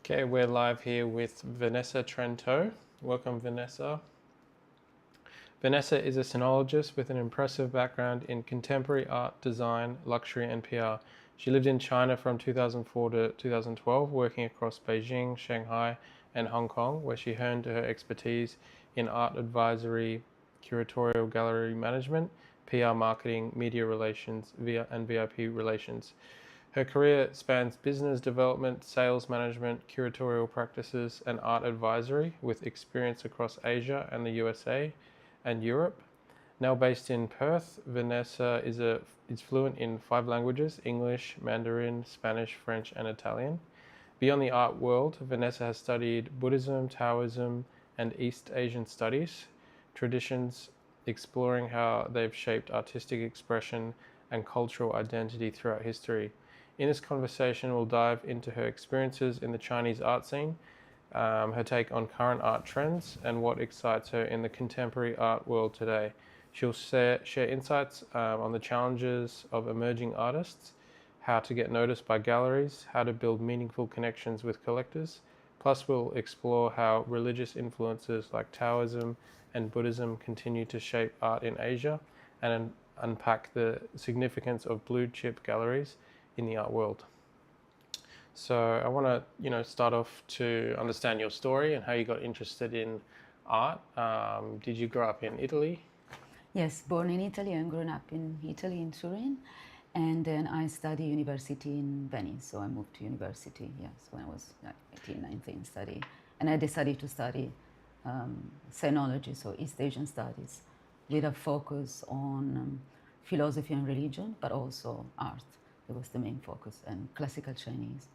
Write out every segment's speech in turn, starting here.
Okay, we're live here with Vanessa Trento. Welcome, Vanessa. Vanessa is a sinologist with an impressive background in contemporary art, design, luxury, and PR. She lived in China from 2004 to 2012, working across Beijing, Shanghai, and Hong Kong, where she honed her expertise in art advisory, curatorial gallery management, PR marketing, media relations, and VIP relations. Her career spans business development, sales management, curatorial practices, and art advisory, with experience across Asia and the USA and Europe. Now based in Perth, Vanessa is fluent in 5 languages: English, Mandarin, Spanish, French, and Italian. Beyond the art world, Vanessa has studied Buddhism, Taoism, and East Asian studies, traditions, exploring how they've shaped artistic expression and cultural identity throughout history. In this conversation, we'll dive into her experiences in the Chinese art scene, her take on current art trends, and what excites her in the contemporary art world today. She'll share insights on the challenges of emerging artists, how to get noticed by galleries, how to build meaningful connections with collectors. Plus, we'll explore how religious influences like Taoism and Buddhism continue to shape art in Asia, and unpack the significance of blue chip galleries in the art world. So I want to, start off to understand your story and how you got interested in art. Did you grow up in Italy? Yes, born in Italy and grown up in Italy, in Turin. And then I studied university in Venice. So I moved to university, yes, when I was 18, 19, study. And I decided to study Sinology, so East Asian studies, with a focus on philosophy and religion, but also art. It was the main focus, and classical Chinese.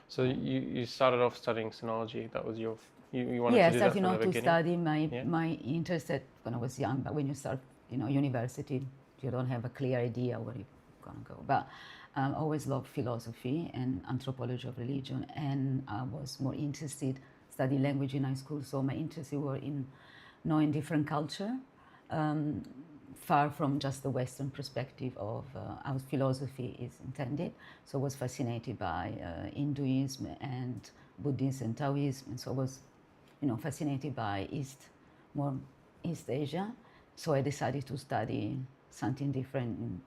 So you started off studying sinology. That was you wanted yeah, to do that from the beginning? Study my interest when I was young. But when you start, university, you don't have a clear idea where you're gonna go. But I always loved philosophy and anthropology of religion, and I was more interested studying language in high school. So my interests were in knowing different culture. Far from just the Western perspective of how philosophy is intended. So I was fascinated by Hinduism and Buddhism and Taoism, and so I was, fascinated by more East Asia. So I decided to study something different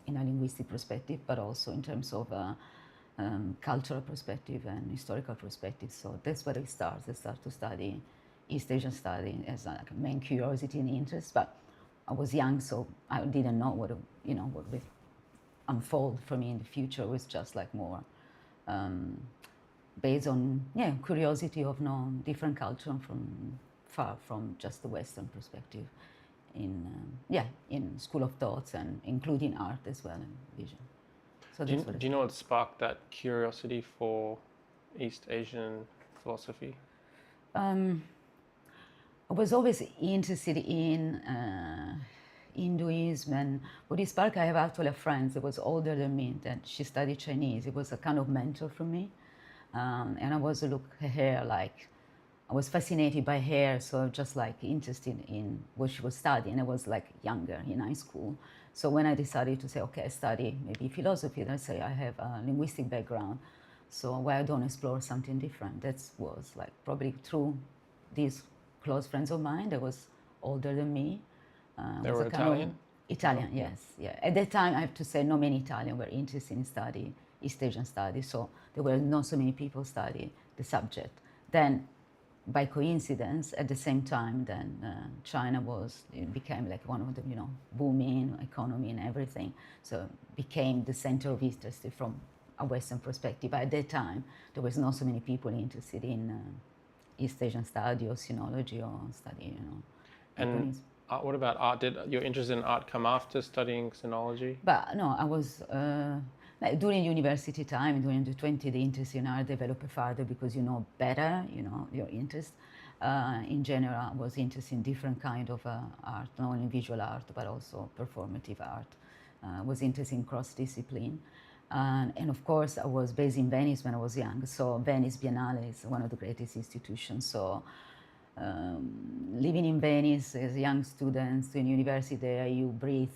in a linguistic perspective, but also in terms of cultural perspective and historical perspective. So that's where I started. I started to study East Asian study as a main curiosity and interest, but I was young, so I didn't know what would unfold for me in the future. It was just like more based on curiosity of knowing different culture from far from just the Western perspective in school of thoughts, and including art as well and vision. So do you know what sparked that curiosity for East Asian philosophy? I was always interested in Hinduism and Buddhist spark. I have actually a friend that was older than me, that she studied Chinese. It was a kind of mentor for me. And I was look at her like, I was fascinated by her, so just like interested in what she was studying. I was like younger in high school. So when I decided to say, okay, I study maybe philosophy, then I say I have a linguistic background. So why I don't explore something different? That was like probably through these close friends of mine that was older than me. They were Italian? Italian, yes. Yeah. At that time, I have to say, not many Italians were interested in study East Asian studies, so there were not so many people study the subject. Then, by coincidence, at the same time, then China became like one of the booming economy and everything. So it became the center of interest from a Western perspective. But at that time, there was not so many people interested in East Asian study or sinology or study, And what about art? Did your interest in art come after studying sinology? But no, I was during university time, during the 20, the interest in art developed further because you know better, your interest. In general, I was interested in different kind of art, not only visual art, but also performative art. Was interested in cross-discipline. And of course, I was based in Venice when I was young. So Venice Biennale is one of the greatest institutions. So living in Venice as a young student in university there, you breathe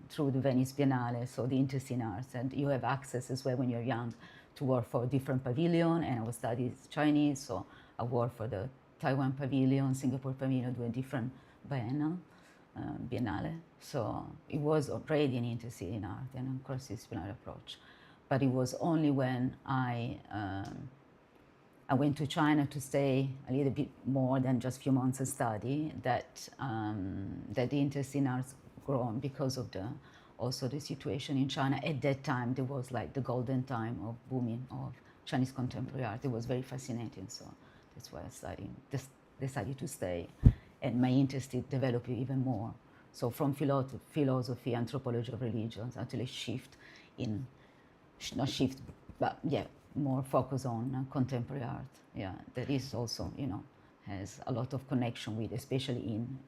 through the Venice Biennale, so the interest in arts, and you have access as well when you're young to work for a different pavilion, and I was studying Chinese, so I worked for the Taiwan pavilion, Singapore pavilion, doing different biennale. So it was already an interest in art and a cross-disciplinary approach. But it was only when I went to China to stay a little bit more than just a few months and study that the interest in arts grown because of also the situation in China. At that time, there was like the golden time of booming of Chinese contemporary art. It was very fascinating, so that's why I decided to stay, and my interest developed even more. So from philosophy, anthropology of religions, actually more focus on contemporary art. Yeah, that is also, has a lot of connection with, especially in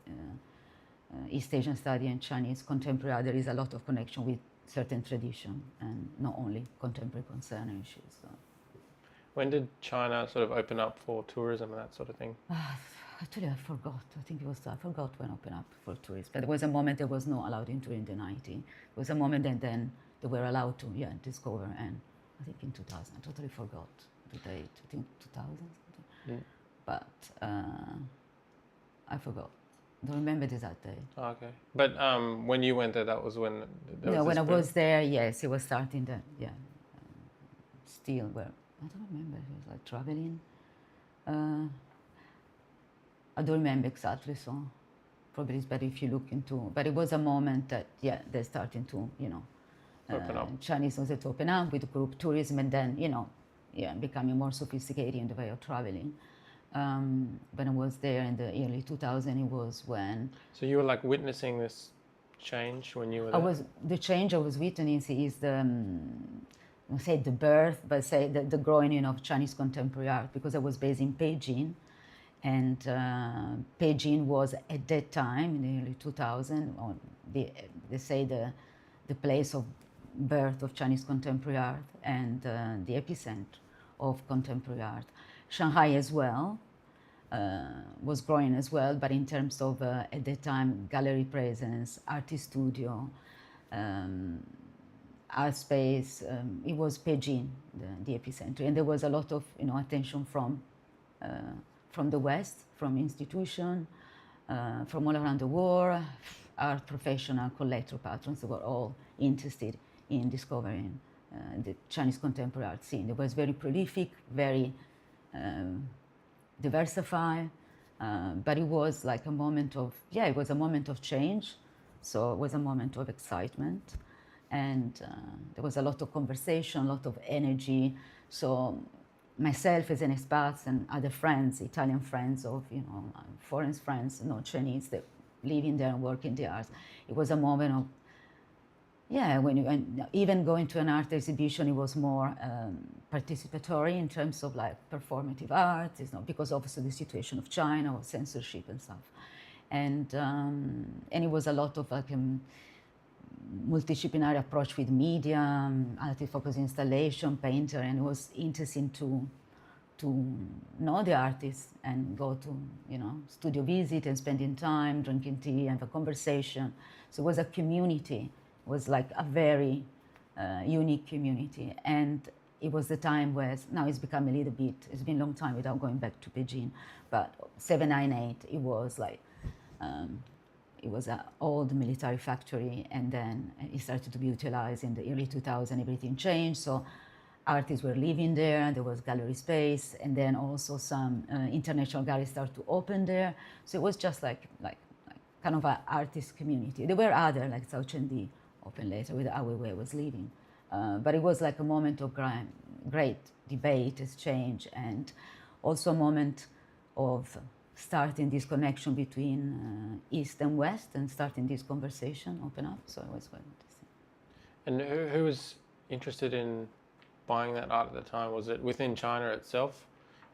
East Asian study and Chinese contemporary art, there is a lot of connection with certain tradition and not only contemporary concern issues. So. When did China sort of open up for tourism and that sort of thing? Actually, I forgot. I forgot when opened up for tourists. But there was a moment that was not allowed into in the 90s. There was a moment and then they were allowed to, discover. And I think in 2000, I totally forgot the date. I think 2000. Mm. But I forgot. I don't remember the exact day. Oh, okay. But when you went there, that was when... when I was there, yes, it was starting then, still, I don't remember, it was like traveling. I don't remember exactly, so probably it's better if you look into, but it was a moment that, they're starting to, open up. Chinese started to open up with group tourism and then, becoming more sophisticated in the way of traveling. When I was there in the early 2000s, it was when... So you were like witnessing this change when you were there? The change I was witnessing is the birth, but the growing of Chinese contemporary art, because I was based in Beijing, and Beijing was at that time, in the early 2000s, they say the place of birth of Chinese contemporary art and the epicenter of contemporary art. Shanghai as well was growing as well, but in terms of, at that time, gallery presence, artist studio, art space, it was Beijing, the epicenter. And there was a lot of attention from the West, from institutions, from all around the world, art professional, collector, patrons, they were all interested in discovering the Chinese contemporary art scene. It was very prolific, very diversified, but it was like a moment of, it was a moment of change. So it was a moment of excitement, and there was a lot of conversation, a lot of energy. So myself as an expat and other friends, Italian friends of, foreign friends, Chinese, that living there and working the arts, it was a moment of, when even going to an art exhibition, it was more participatory in terms of like performative art, because obviously the situation of China, or censorship and stuff, and it was a lot of like multidisciplinary approach with media, artist-focused installation, painter, and it was interesting to know the artists and go to studio visit and spending time drinking tea and have a conversation. So it was a community. It was like a very unique community, and it was the time where now it's become a little bit. It's been a long time without going back to Beijing, but 798 it was like. It was an old military factory, and then it started to be utilized in the early 2000s. Everything changed, so artists were living there. There was gallery space, and then also some international galleries started to open there. So it was just like kind of an artist community. There were other, like Cao Chendi opened later with Ai Weiwei was leaving, but it was like a moment of great debate, exchange, and also a moment of starting this connection between East and West, and starting this conversation open up. So it was quite interesting. And who was interested in buying that art at the time? Was it within China itself?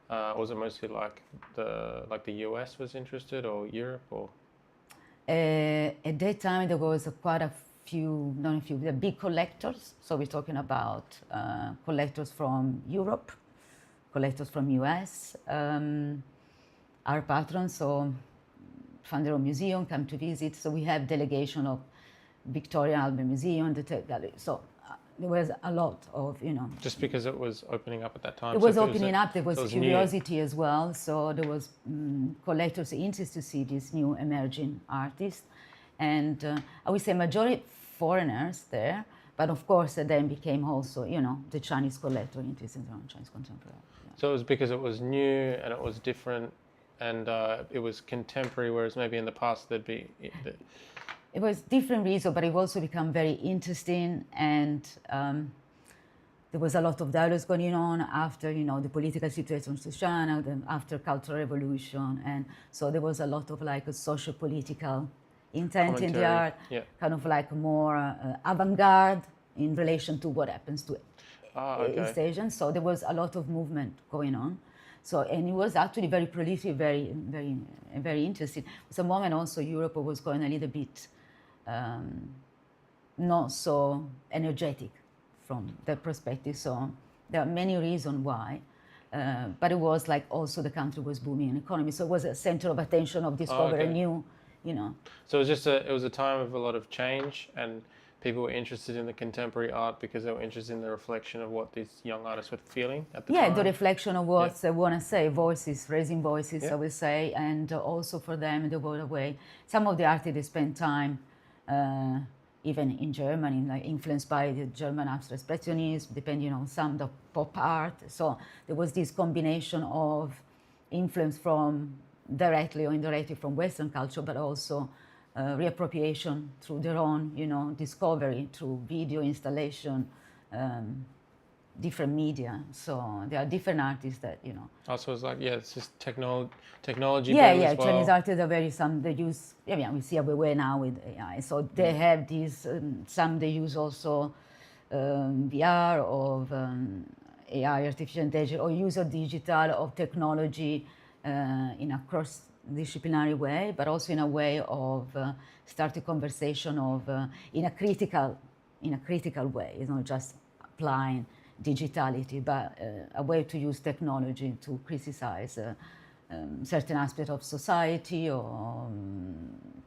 Was it mostly like the US was interested, or Europe, or? At that time, there was quite a few, not a few, the big collectors. So we're talking about collectors from Europe, collectors from US. Our patrons, so founder of museum, come to visit. So we have delegation of Victorian Albert Museum, the Tate Gallery. So there was a lot of, Just because it was opening up at that time. it So was if opening up. There was so it was curiosity as well. So there was collectors' interest to see these new emerging artists, and I would say majority foreigners there. But of course, it then became also, the Chinese collector interested in Chinese contemporary art. Yeah. So it was because it was new and it was different, and it was contemporary, whereas maybe in the past there'd be. It was different reason, but it also became very interesting, and there was a lot of dialogues going on after, the political situation in China, after Cultural Revolution, and so there was a lot of like a socio-political intent in the art, kind of like more avant-garde in relation to what happens to East Asians. So there was a lot of movement going on. So, and it was actually very prolific, very, very, very interesting. It was a moment also Europe was going a little bit not so energetic from that perspective. So there are many reasons why. But it was like also the country was booming in economy. So it was a center of attention of discovering new, So it was a time of a lot of change, and people were interested in the contemporary art because they were interested in the reflection of what these young artists were feeling at the time. Yeah, the reflection of what I want to say, voices, raising voices, I would say, and also for them, they were away. Some of the artists, they spent time even in Germany, like influenced by the German abstract expressionism, depending on some the pop art. So there was this combination of influence from directly or indirectly from Western culture, but also reappropriation through their own, discovery through video installation, different media. So there are different artists that. Also, it's like it's just technology. Yeah. Chinese artists are they use. We see everywhere now with AI. So they have these. Some they use also VR of AI, artificial intelligence, or use of digital of technology in a cross-disciplinary way, but also in a way of start a conversation of in a critical way. It's not just applying digitality, but a way to use technology to criticize certain aspects of society or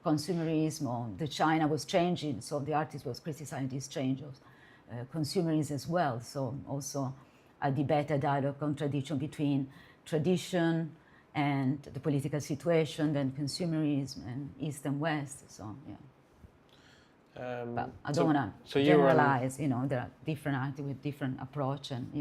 consumerism, or the China was changing, so the artist was criticizing this change of consumerism as well. So also a debate, a dialogue, contradiction between tradition and the political situation, then consumerism and East and West. So but I don't want to generalize. There are different artists with different approach, and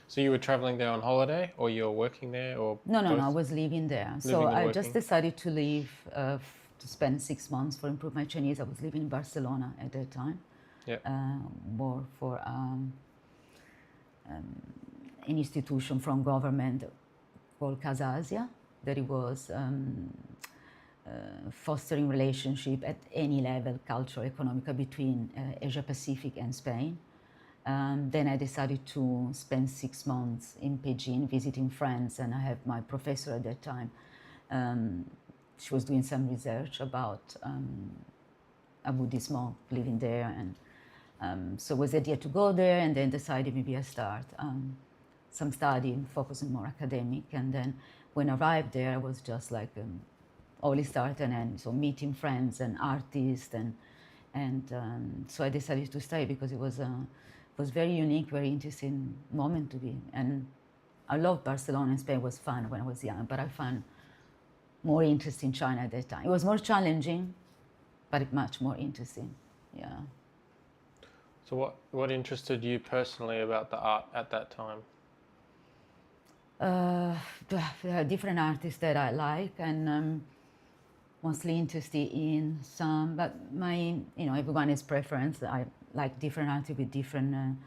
So you were traveling there on holiday, or you were working there, or no, I was living there. So I just decided to leave to spend 6 months for improve my Chinese. I was living in Barcelona at that time. More for an institution from government called Casa Asia, that it was fostering relationship at any level, cultural, economic, between Asia Pacific and Spain. Then I decided to spend 6 months in Beijing visiting friends, and I have my professor at that time. She was doing some research about a Buddhist monk living there, and so it was the idea to go there, and then decided maybe I start some study focusing more academic, and then when I arrived there, I was just like only start and end, so meeting friends and artists, and so I decided to stay because it was very unique, very interesting moment to be. And I loved Barcelona and Spain. It was fun when I was young, but I found more interest in China at that time. It was more challenging, but much more interesting. Yeah. So what interested you personally about the art at that time? There are different artists that I like, and mostly interested in some, but everyone has preference. I like different artists with different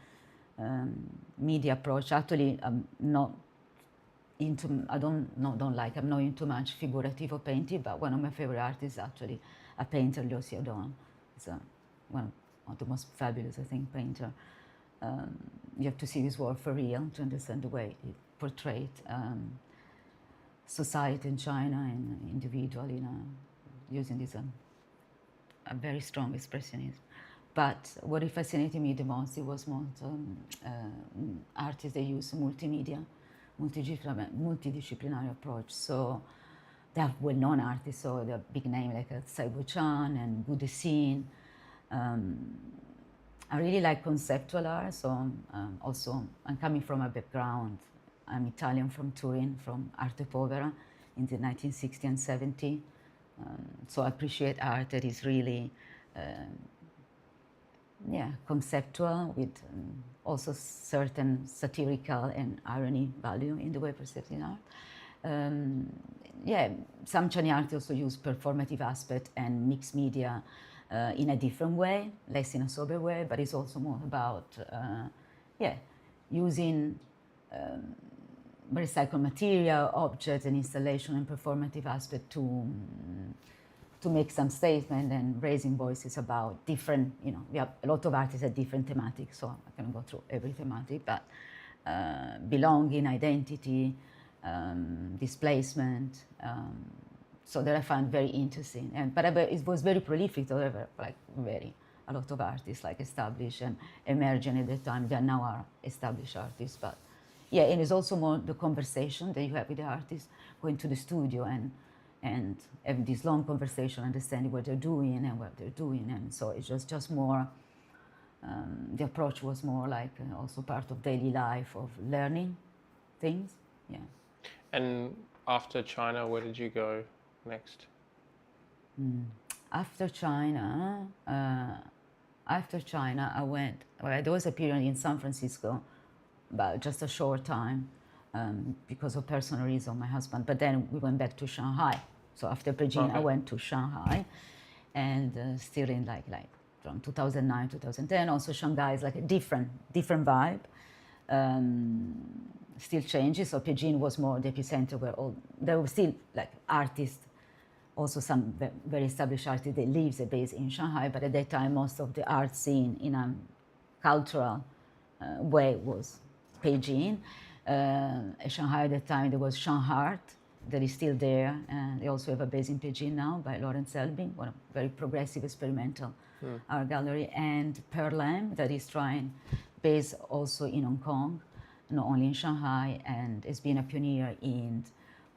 media approach. Actually, I'm not into much figurative or painting, but one of my favorite artists is actually a painter, Liu Xiaodong. He's one of the most fabulous, I think, painter. You have to see his work for real to understand the way he portrayed society in China and individual, using this a very strong expressionism. But what fascinated me the most, it was more artists that use multimedia, multidisciplinary approach. So they have well-known artists, so they're big names like Tsai Wu-chan and Buddhism, I really like conceptual art, so also I'm coming from a background, I'm Italian from Turin, from arte povera in the 1960s and 70s. So I appreciate art that is really conceptual with also certain satirical and irony value in the way perceived in art. Some Chinese artists also use performative aspect and mixed media in a different way, less in a sober way, but it's also more about using recycled material, objects, and installation and performative aspect to make some statement and raising voices about different, we have a lot of artists at different thematics, so I cannot go through every thematic, but belonging, identity, displacement, so that I found very interesting. But it was very prolific, however, like a lot of artists like established and emerging at the time. They now are established artists, but yeah, and it's also more the conversation that you have with the artists, going to the studio and having this long conversation, understanding what they're doing and what they're doing, and so it's just more. The approach was more like also part of daily life of learning things. Yeah. And after China, where did you go next? After China, I went. Well, there was a period in San Francisco, but just a short time, because of personal reason, my husband. But then we went back to Shanghai. So after Beijing, I went to Shanghai, and still in like from 2009, 2010. Also, Shanghai is like a different vibe. Still changes. So Beijing was more the epicenter where there were still like artists, also some very established artists that lives and based in Shanghai. But at that time, most of the art scene in a cultural way was Beijing. At Shanghai at that time there was Shanghai that is still there, and they also have a base in Beijing now by Lawrence Selbing, one of very progressive experimental art gallery, and Perlam that is trying based also in Hong Kong, not only in Shanghai, and has been a pioneer in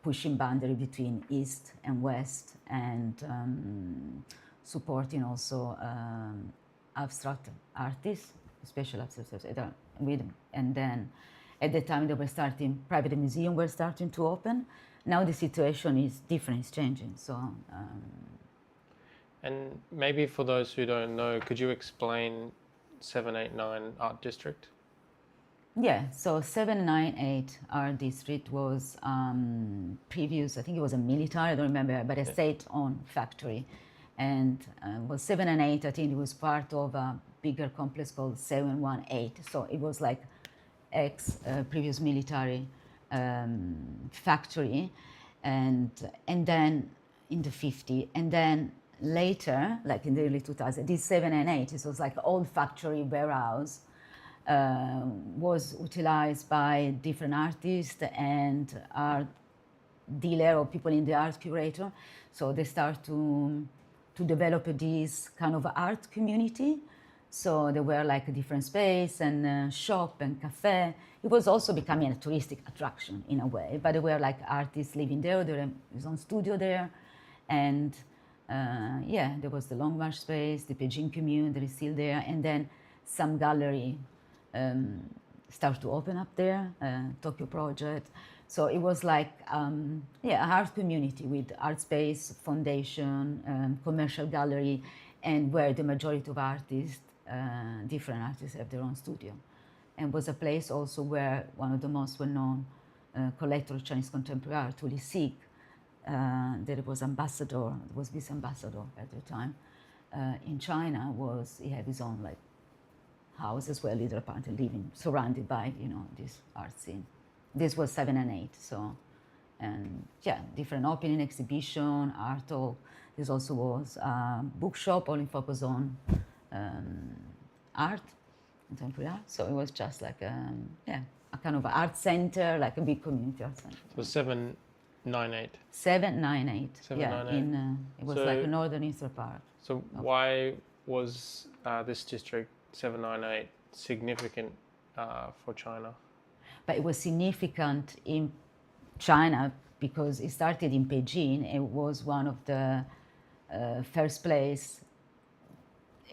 pushing boundary between East and West, and supporting also abstract artists, especially abstract artists, and then at the time they were starting, private museums were starting to open. Now the situation is different, it's changing. So. And maybe for those who don't know, could you explain 789 Art District? Yeah, so 798 Art District was previous, I think it was a military, I don't remember, but a state-owned factory. And was 7 and 8, I think it was part of a bigger complex called 718. So it was like previous military factory, and then in the 50s, and then later, like in the early 2000s, this 7 and 8, it was like old factory warehouse, was utilized by different artists and art dealer or people in the art curator. So they start to develop this kind of art community. So there were like a different space and shop and cafe. It was also becoming a touristic attraction in a way, but there were like artists living there. There was own studio there, and there was the Long March space, the Beijing Commune that is still there, and then some gallery start to open up there, Tokyo Project. So it was like an art community with art space, foundation, commercial gallery, and where the majority of artists, different artists, have their own studio. And was a place also where one of the most well-known collectors of Chinese contemporary art, Uli Sig, that was ambassador, was vice ambassador at the time in China, he had his own like house as well, either apparently living surrounded by this art scene. This was 7 and 8, so, and different opening, exhibition, art talk. This also was a bookshop only focused on art, contemporary art. So it was just like a kind of art center, like a big community art center. So 798. 798. 798. It was like a northern eastern part. So why was this district 798 significant for China? But it was significant in China because it started in Beijing. It was one of the first place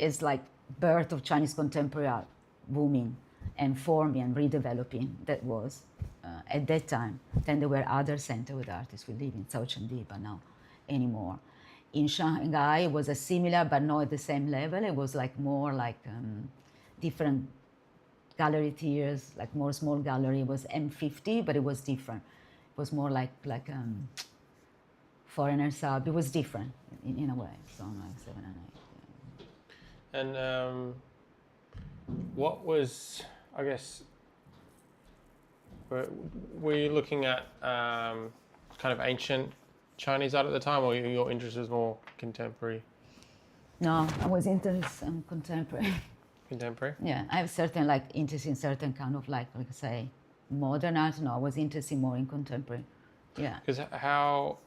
is like birth of Chinese contemporary art booming and forming and redeveloping. That was at that time. Then there were other centers with artists who live in South Chengdu, but now anymore. In Shanghai, it was a similar, but not at the same level. It was like more like different gallery tiers, like more small gallery. It was M50, but it was different. It was more like foreigners art. It was different in a way. So like 7 and 8. Yeah. And what was, I guess, were you looking at kind of ancient Chinese art at the time, or your interest was more contemporary? No, I was interested in contemporary. Contemporary? Yeah, I have certain like interest in certain kind of like say modern art. No, I was interested more in contemporary. Yeah. Because how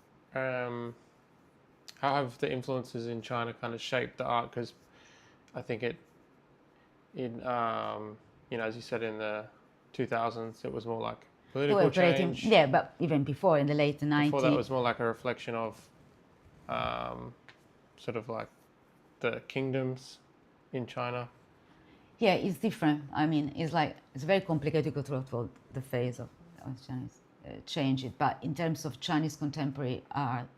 have the influences in China kind of shaped the art? Because I think as you said, in the 2000s, it was more like political change. Yeah, but even before, in the late 90s. Before that was more like a reflection of sort of like the kingdoms in China. Yeah, it's different. I mean, it's very complicated to go through the phase of Chinese change it. But in terms of Chinese contemporary art,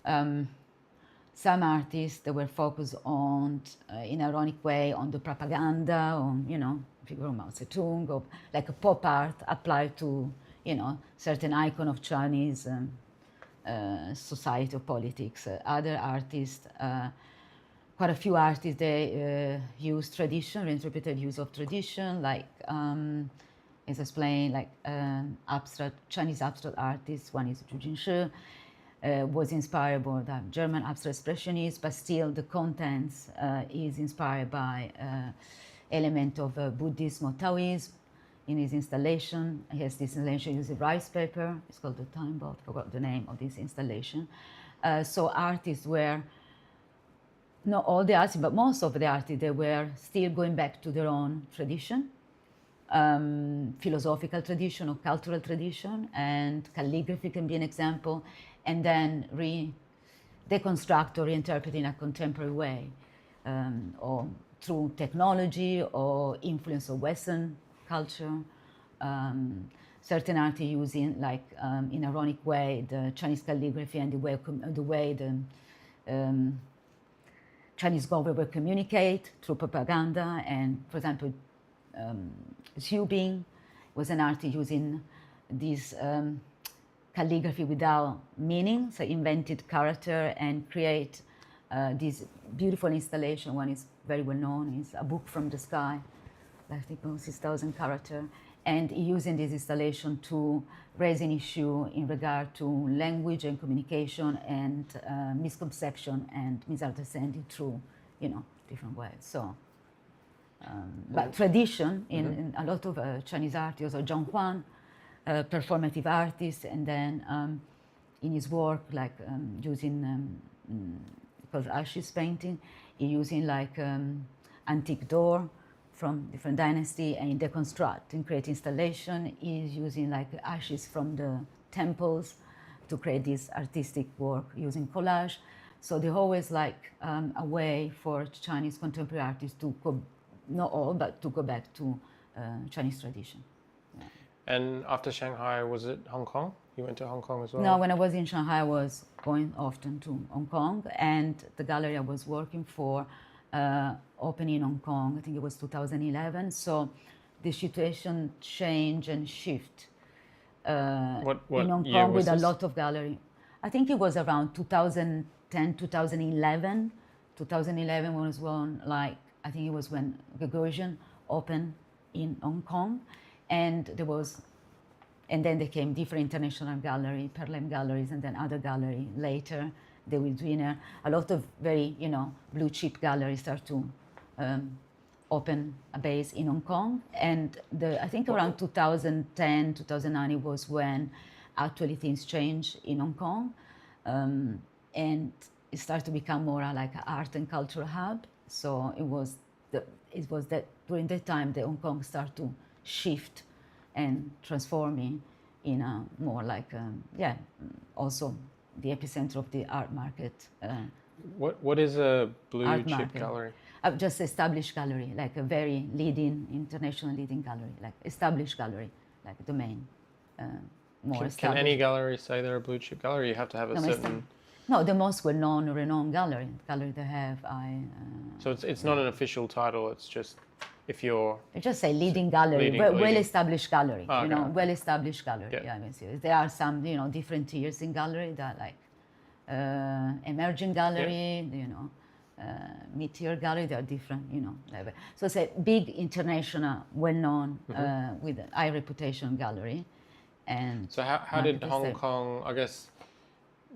some artists that were focused on, in an ironic way, on the propaganda, on, figure of Mao Zedong, or like a pop art applied to, certain icon of Chinese society or politics. Other artists, quite a few artists, they use tradition, reinterpreted use of tradition, like, as I explained, like Chinese abstract artists. One is Zhu Jinshi, was inspired by the German abstract expressionists, but still the contents is inspired by element of Buddhism or Taoism. In his installation, he has this installation using rice paper. It's called the Time Bot. I forgot the name of this installation. So artists were, not all the artists, but most of the artists, they were still going back to their own tradition, philosophical tradition or cultural tradition, and calligraphy can be an example, and then deconstruct or reinterpret in a contemporary way, or through technology or influence of Western culture. Certain artists using, like, in ironic way, the Chinese calligraphy and the way the Chinese government will communicate through propaganda. And, for example, Xu Bing was an artist using this calligraphy without meaning, so invented character and create this beautiful installation. One is very well known, is A Book from the Sky, I think 6,000 characters, and using this installation to raise an issue in regard to language and communication and misconception and misunderstanding through, different ways. So, but tradition in a lot of Chinese artists, or Zhang Huan, performative artist, and then in his work, like using called ashes painting, he using like antique door from different dynasty and deconstruct and create installation. He's using like ashes from the temples to create this artistic work using collage. So they always like a way for Chinese contemporary artists to go, not all, but to go back to Chinese tradition. Yeah. And after Shanghai, was it Hong Kong? You went to Hong Kong as well? No, when I was in Shanghai, I was going often to Hong Kong, and the gallery I was working for opened in Hong Kong. I think it was 2011. So the situation changed and shift what in Hong year Kong was with this? a lot of gallery. I think it was around 2010, 2011. 2011 was when, like, I think it was when Gagosian opened in Hong Kong, and then there came different international gallery, Perlem galleries, and then other gallery later. They will do a lot of very, blue chip galleries start to open a base in Hong Kong. And I think around 2010, 2009 was when actually things changed in Hong Kong. And it started to become more like an art and cultural hub. So it was that during that time that Hong Kong started to shift and transforming in a more like, also the epicenter of the art market. What is a blue art chip market. gallery? just established gallery, like a very leading, international leading gallery, like established gallery, like the main, more Can established. any gallery say they're a blue chip gallery? You have to have a certain. No, the most well-known, renowned gallery they have. So it's not an official title. It's just if you're. I just say leading gallery, well-established gallery. Oh, okay. You know, well-established gallery. Yeah. Yeah, I mean, there are some, you know, different tiers in gallery that like emerging gallery. You know, mid-tier gallery. They are different. You know, level. So it's a big international, well-known, with a high reputation gallery. And so how did Hong Kong? I guess.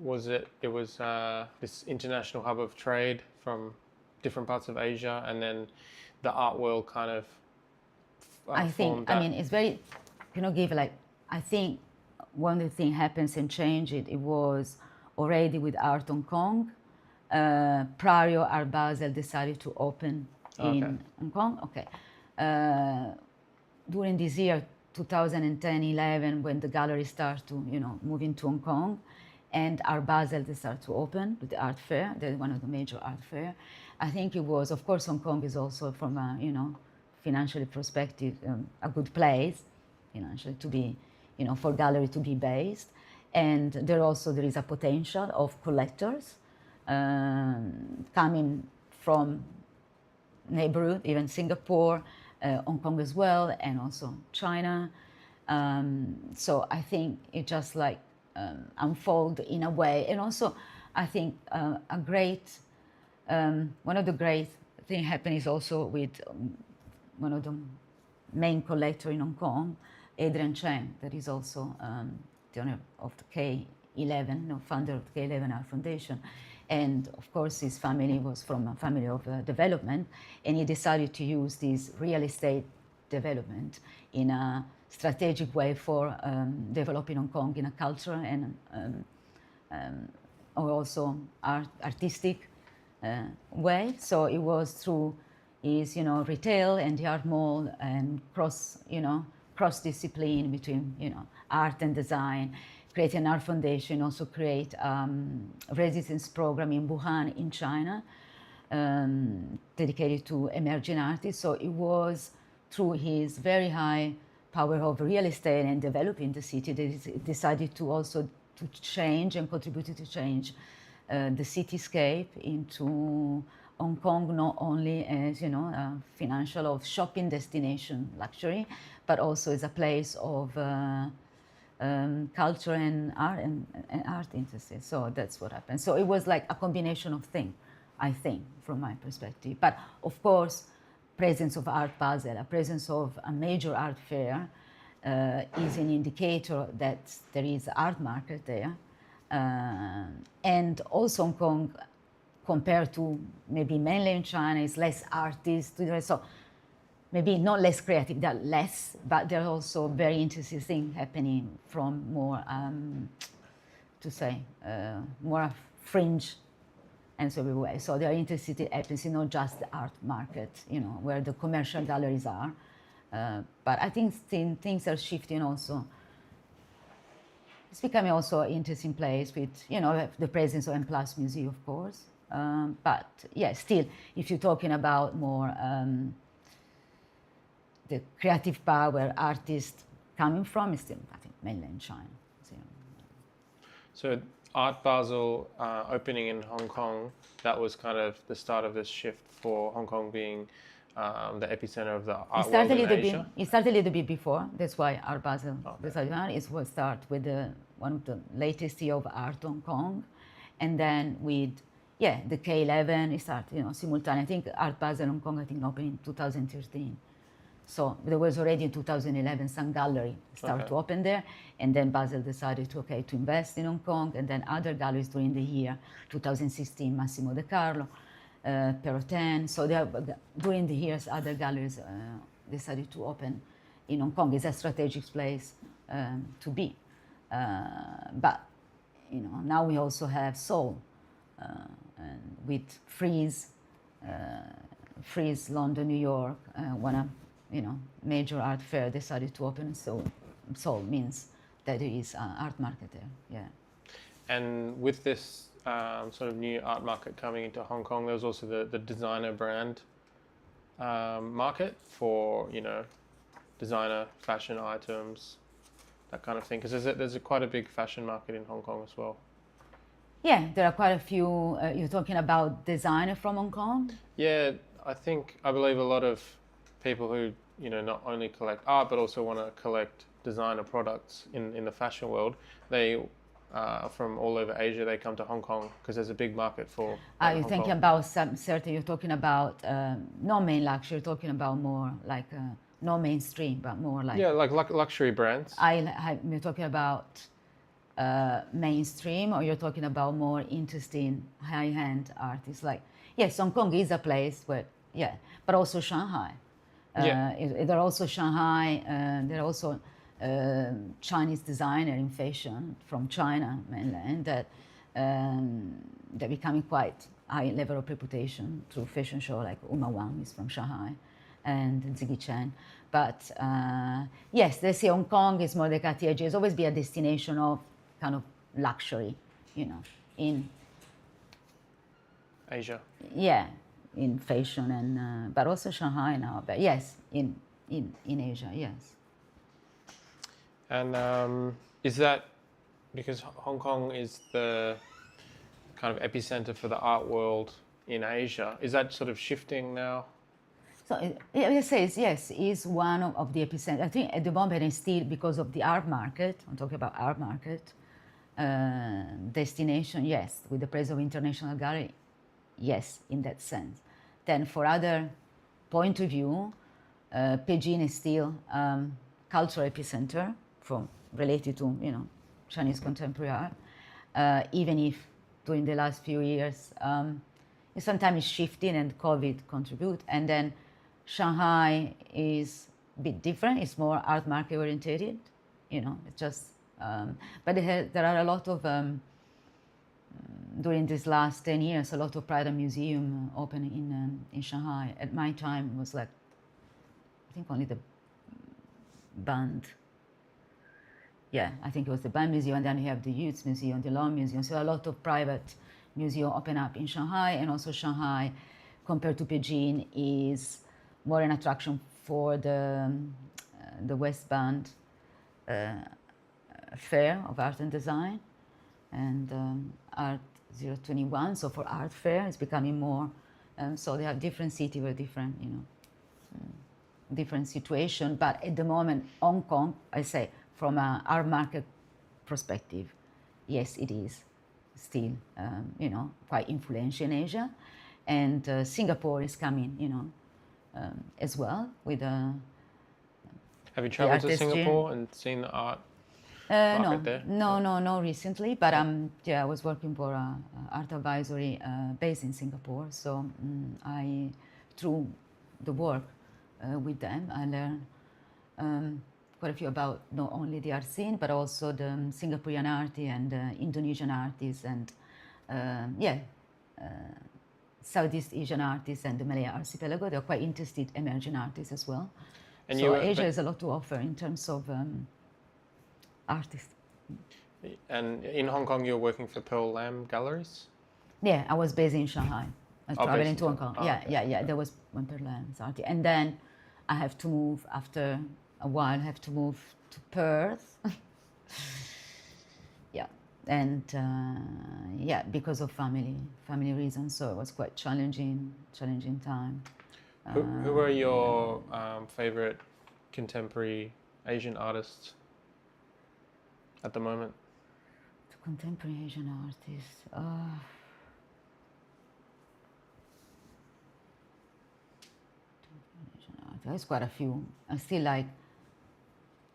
It was this international hub of trade from different parts of Asia, and then the art world kind of I mean, it's very, you know, I think one of the things happens and changed it was already with Art Hong Kong. Prior Art Basel decided to open in Hong Kong. Okay. During this year, 2010-11, when the gallery started to, you know, move into Hong Kong, and Art Basel they start to open with the art fair. They're one of the major art fair. I think it was, of course, Hong Kong is also from a, you know, financially perspective, a good place, financially to be, you know, for gallery to be based. And there is a potential of collectors coming from neighborhood, even Singapore, Hong Kong as well, and also China. So I think it just like unfold in a way. And also, I think one of the great things happened is also with one of the main collector in Hong Kong, Adrian Cheng, that is also the owner of the K11, founder of the K11 Art Foundation. And of course, his family was from a family of development, and he decided to use this real estate development in a strategic way for developing Hong Kong in a cultural and or also artistic way. So it was through his, you know, retail and the art mall and cross discipline between, you know, art and design, create an art foundation, also create residence program in Wuhan in China, dedicated to emerging artists. So it was through his very high power of real estate and developing the city that he decided to also to change and contributed to change the cityscape into Hong Kong, not only as, you know, a financial or shopping destination luxury, but also as a place of culture and art interests. So that's what happened. So it was like a combination of things, I think, from my perspective. But of course, presence of Art Basel, a presence of a major art fair is an indicator that there is art market there. And also Hong Kong, compared to maybe mainland China, is less artists. So maybe not less creative, they're less, but there are also very interesting things happening from more, more fringe and so everywhere. So they are interested in happens in not just the art market, you know, where the commercial galleries are. But I think things are shifting also. It's becoming also an interesting place with, you know, the presence of M+ Museum, of course. But yeah, still, if you're talking about more the creative power artists coming from, is still, I think, mainland China. So Art Basel opening in Hong Kong, that was kind of the start of this shift for Hong Kong being the epicenter of the art world in Asia? It started a little bit before. That's why Art Basel decided it was start with one of the latest year of Art Hong Kong. And then with, the K11, it started, you know, simultaneously. I think Art Basel Hong Kong, I think, opened in 2013. So there was already in 2011 some gallery started to open there, and then Basel decided to invest in Hong Kong, and then other galleries during the year, 2016 Massimo De Carlo, Perth. So during the years, other galleries decided to open in Hong Kong. It's a strategic place to be, but you know, now we also have Seoul, and with Frieze, London, New York, major art fair decided to open. So Seoul means that there is an art market there. Yeah. And with this sort of new art market coming into Hong Kong, there was also the designer brand market for, you know, designer fashion items, that kind of thing? Because there's quite a big fashion market in Hong Kong as well. Yeah, there are quite a few. You're talking about designer from Hong Kong? Yeah, I believe a lot of people who, you know, not only collect art but also want to collect designer products in the fashion world, they from all over Asia, they come to Hong Kong because there's a big market for Are you Hong thinking Kong. about some certain? You're talking about not main luxury. You're talking about more like not mainstream, but more like Yeah, like luxury brands. You're talking about mainstream, or you're talking about more interesting high-end artists. Like yes, Hong Kong is a place where but also Shanghai. Yeah. There are also Shanghai. There are also Chinese designer in fashion from China mainland that they're becoming quite high level of reputation through fashion show, like Uma Wang is from Shanghai and Ziggy Chen. But yes, they say Hong Kong is more the cutting edge. It's always be a destination of kind of luxury, you know, in Asia. yeah, in fashion and but also Shanghai now. But yes, in Asia, yes. And is that because Hong Kong is the kind of epicenter for the art world in Asia? Is that sort of shifting now? So it says yes, is one of the epicenter. I think at the moment it's still because of the art market. I'm talking about art market destination. Yes, with the presence of international gallery. Yes, in that sense. Then for other point of view, Beijing is still cultural epicenter from related to Chinese contemporary art, even if during the last few years it sometimes is shifting and COVID contribute. And then Shanghai is a bit different. It's more art market orientated. It's just but there are a lot of during these last 10 years, a lot of private museum open in Shanghai. At my time, it was like, I think only the Band. Yeah, I think it was the Band Museum, and then you have the Youth Museum, the Law Museum. So a lot of private museum open up in Shanghai, and also Shanghai, compared to Beijing, is more an attraction for the West Band Fair of Art and Design, and Art 021. So for art fair, it's becoming more. So they have different city with different, different situation. But at the moment, Hong Kong, I say, from an art market perspective, yes, it is still, quite influential in Asia, and Singapore is coming, as well with a. Have you traveled to Singapore and seen the art market there? No, recently. But I was working for art advisory based in Singapore. So through the work with them, I learned quite a few about not only the art scene, but also the Singaporean artists and Indonesian artists and Southeast Asian artists and the Malay archipelago. They're quite interested emerging artists as well. And so Asia has a lot to offer in terms of artists. And in Hong Kong, you're working for Pearl Lam Galleries? Yeah, I was based in Shanghai. I was traveling to Hong Kong. Oh, yeah. There was one Pearl Lam's artist. And then I have to move after a while. I have to move to Perth. And because of family reasons. So it was quite challenging time. Who are your favorite contemporary Asian artists at the moment? The contemporary Asian artists. There's quite a few. I still like.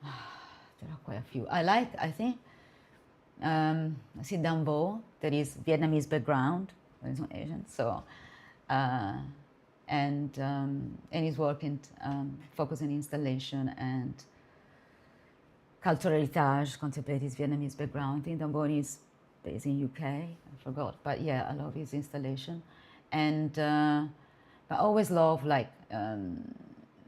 There are quite a few. I think. I see Dan Vo, that is Vietnamese background. He's not Asian, so. And he's working, focusing on installation and cultural heritage, contemplate his Vietnamese background. I think Dan Vo is based in UK, I forgot, but yeah, I love his installation. And but I always love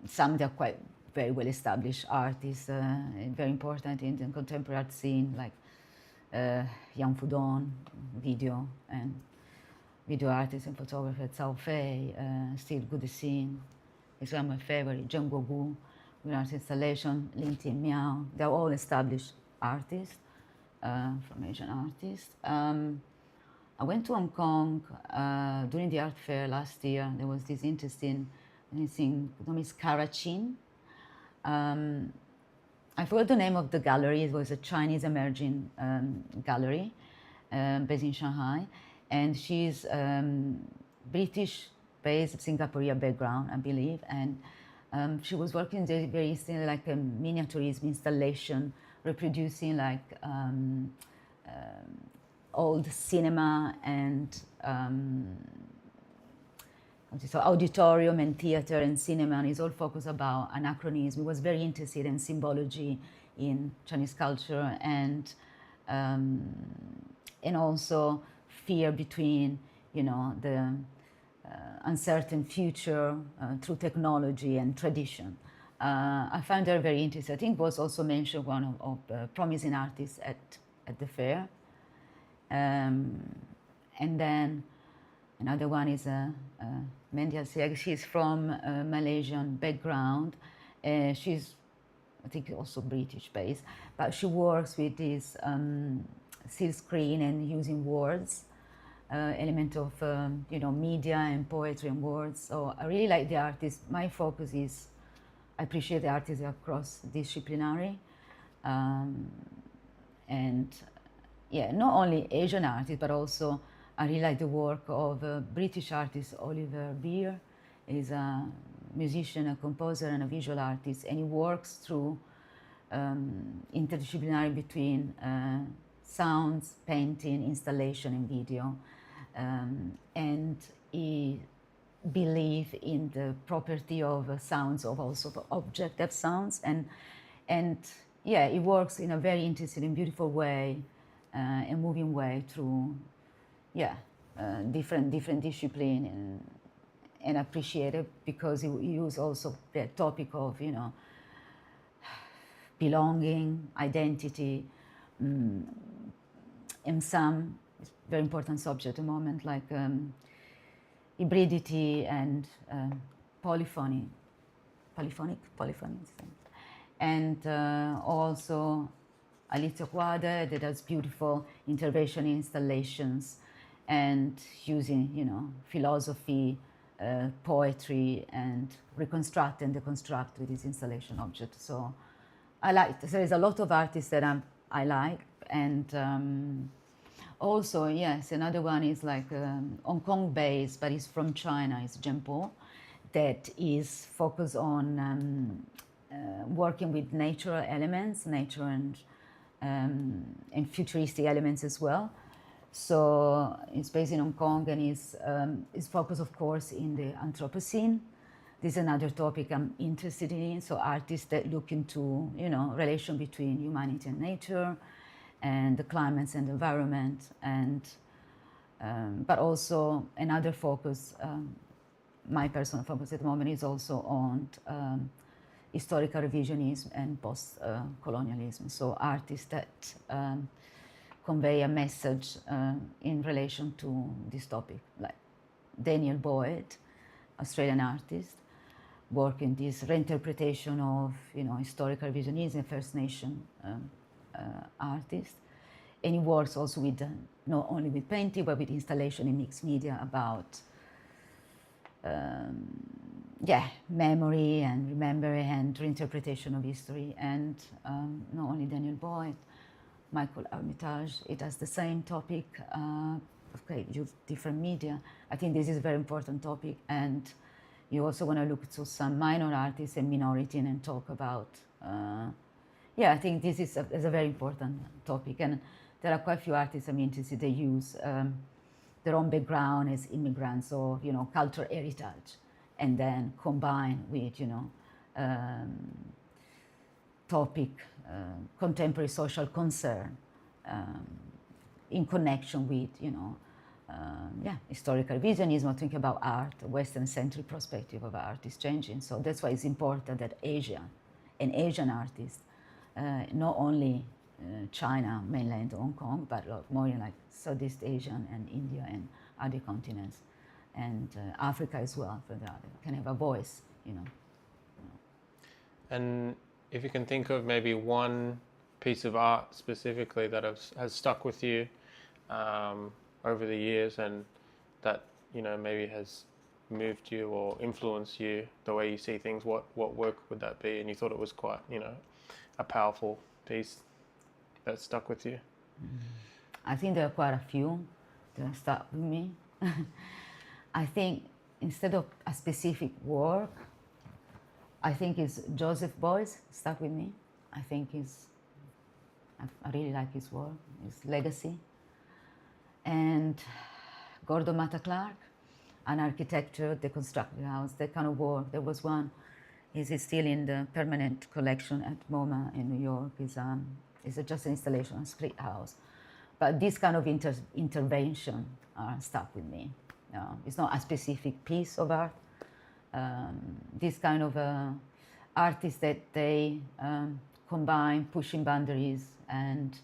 some that are quite very well established artists, very important in the contemporary art scene, like Yang Fudong, video artist and photographer, Cao Fei, still good scene, is one of my favorite. Zheng Guogu, with art installation, Lin Tin Miao. They're all established artists, from Asian artists. I went to Hong Kong during the art fair last year. There was this interesting thing, known as Karachin. I forgot the name of the gallery. It was a Chinese emerging gallery based in Shanghai. And she's British-based, Singaporean background, I believe. And she was working very similar, like a miniaturism installation, reproducing like old cinema and so auditorium and theater and cinema, and it's all focused about anachronism. He was very interested in symbology in Chinese culture and also fear between, you know, the uncertain future through technology and tradition. I found her very interesting. I think was also mentioned one of the promising artists at the fair. And then another one is Mendia Sieg. She's from Malaysian background. She's, I think, also British based, but she works with this silk screen and using words, element of you know, media and poetry and words. So I really like the artist. My focus is, I appreciate the artists are cross-disciplinary, and yeah, not only Asian artists, but also I really like the work of British artist Oliver Beer. He's a musician, a composer, and a visual artist, and he works through interdisciplinary between sounds, painting, installation, and video. And he believes in the property of sounds, of also objective sounds, and yeah, he works in a very interesting and beautiful way, and moving way through, yeah, different discipline, and appreciate it because he used also the topic of, you know, belonging, identity, and some very important subject at the moment like hybridity and polyphony, and also Alicia Quade that does beautiful intervention installations and using, you know, philosophy, poetry, and reconstruct and deconstruct with this installation object. So I like, there is a lot of artists that I like, and also, yes, another one is like Hong Kong based, but he's from China, it's Zhenpo, that is focused on working with natural elements, nature and futuristic elements as well. So it's based in Hong Kong, and is focused, of course, in the Anthropocene. This is another topic I'm interested in. So artists that look into, you know, relation between humanity and nature, and the climates and the environment, and but also another focus. My personal focus at the moment is also on historical revisionism and post-colonialism. So artists that convey a message in relation to this topic, like Daniel Boyd, Australian artist, work in this reinterpretation of, you know, historical revisionism, First Nation artist, and he works also with not only with painting but with installation in mixed media about yeah, memory and remembering and reinterpretation of history. And not only Daniel Boyd, Michael Armitage, it has the same topic, okay, use different media. I think this is a very important topic, and you also want to look to some minor artists and minority and talk about, yeah, I think this is a very important topic, and there are quite a few artists I'm interested, they use their own background as immigrants or, you know, cultural heritage, and then combine with, you know, topic, contemporary social concern in connection with, you know, yeah, historical revisionism. Think about art, Western-centric perspective of art is changing. So that's why it's important that Asia and Asian artists, not only China, mainland Hong Kong, but more in like Southeast Asian and India and other continents, and Africa as well, for that, can have a voice you know. And if you can think of maybe one piece of art specifically that has stuck with you over the years, and that maybe has moved you or influenced you the way you see things, what work would that be? And you thought it was quite a powerful piece that stuck with you. I think there are quite a few that stuck with me. I think instead of a specific work, I think it's Joseph Beuys stuck with me. I think I really like his work, his legacy. And Gordon Matta Clark, an architecture, deconstructed house, that kind of work. There was one, is still in the permanent collection at MoMA in New York. It's just an installation, a split house. But this kind of intervention are stuck with me. It's not a specific piece of art. This kind of artists that they combine pushing boundaries and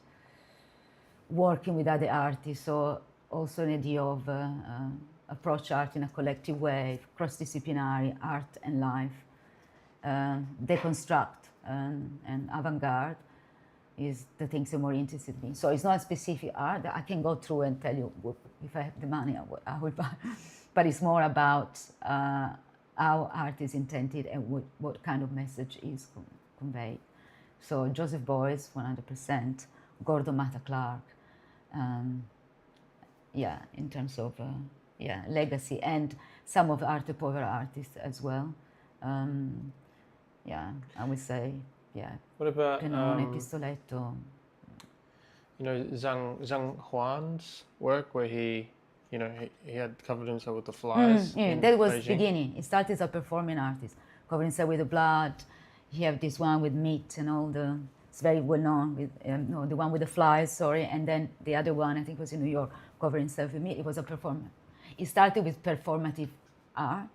working with other artists. So also an idea of approach art in a collective way, cross-disciplinary art and life, deconstruct and avant-garde is the things that are more interested in me. So it's not a specific art that I can go through and tell you if I have the money I would buy, but it's more about how art is intended and what kind of message is conveyed. So Joseph Beuys, 100%, Gordon Matta Clark, in terms of legacy, and some of Arte Povera artists as well. I would say, What about Penone, Pistoletto. Zhang Huan's work, where he had covered himself with the flies. That was Beijing. beginning. He started as a performing artist, covering himself with the blood. He had this one with meat and all the. It's very well known with the one with the flies. Sorry, and then the other one I think was in New York, covering himself with meat. It was a performer. He started with performative art,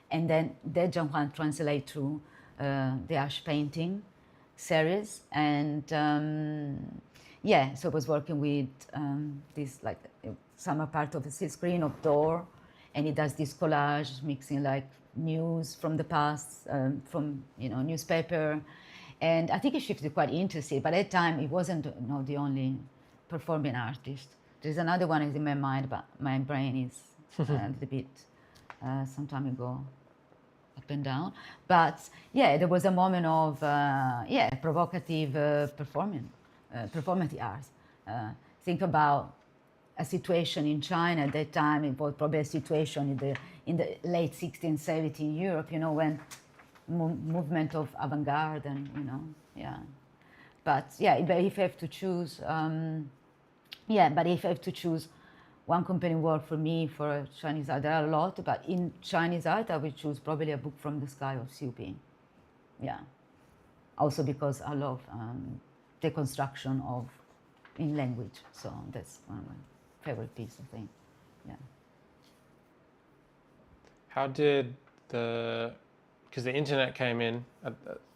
and then Zhang Huan translated through the ash painting series, and so I was working with this like some are part of the silk screen of door, and he does this collage mixing like news from the past, from newspaper, and I think he shifted quite interested. But at that time, he wasn't the only performing artist. There's another one is in my mind, but my brain is a little bit some time ago up and down. But there was a moment of provocative performative art. Think about a situation in China at that time. It was probably a situation in the late 16th, 17th in Europe, when movement of avant-garde and But if you have to choose, but if I have to choose one compelling work for me for Chinese art, there are a lot, but in Chinese art I would choose probably A Book from the Sky of Xu Bing. Also because I love deconstruction in language, so that's one of my favorite pieces, I think. How did because the internet came in